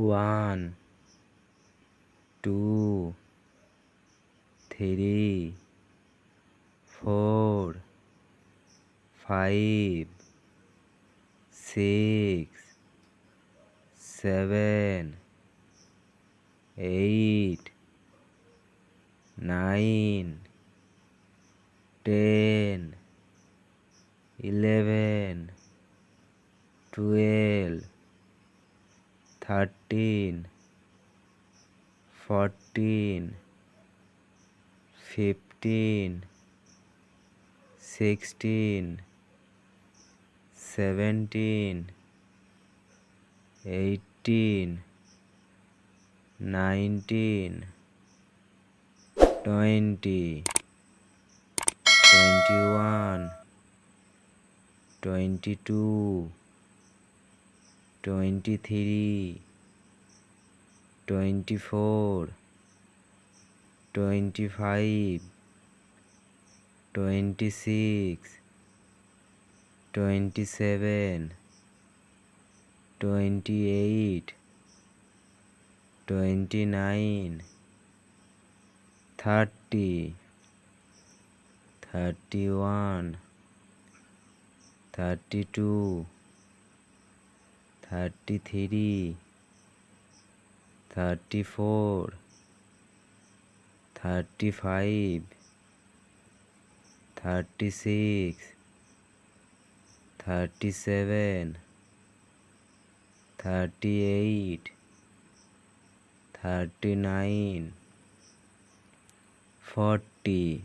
One, two, three, four, five, six, seven, eight, nine, 10, 11, 12, 13, 14, 15, 16, 17, 18, 19, 20, 21, 22, 23, 24, 25, 26, 27, 28, 29, 30, 31, 32, 33, 34, 35, 36, 37, 38, 39, 40,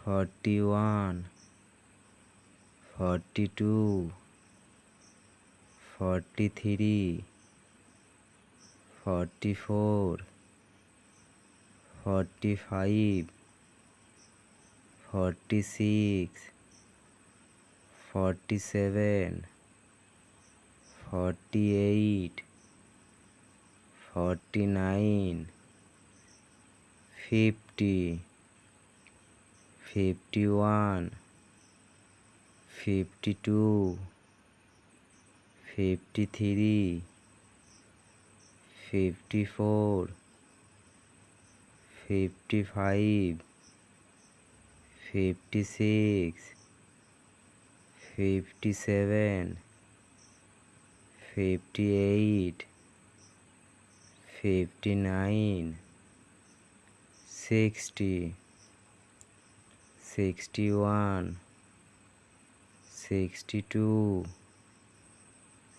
41, 42, 43, 44, 45, 46, 47, 48, 49, 50, 51, 52, 53, 54, 55, 56, 57, 58, 59, 60, 61, 62,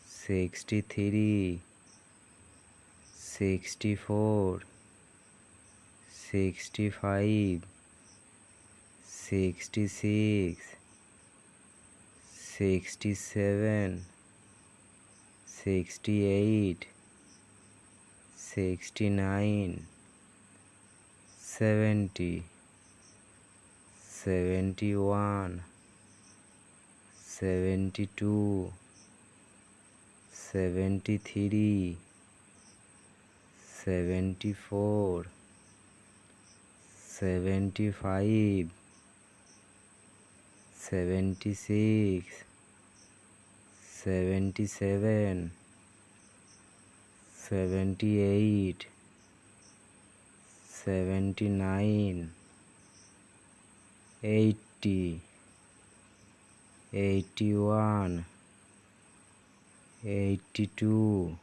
63, 64, 65, 66, 67, 68, 69, 70, 71, 72, 73, 74, 75, 76, 77, 78, 79, 80, 81, 82,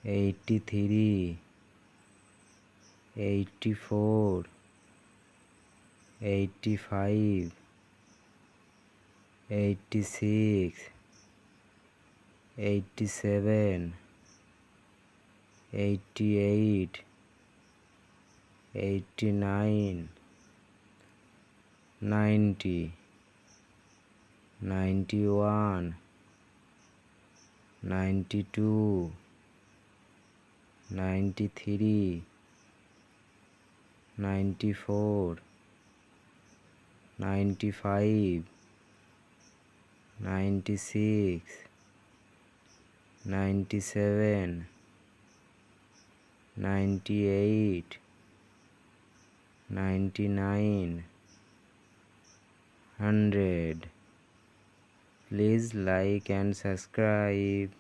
83, 84, 85, 86, 87, 88, 89, 90, 91, 92, 93, 94, 95, 96, 97, 98, 99, 100. Please like and subscribe.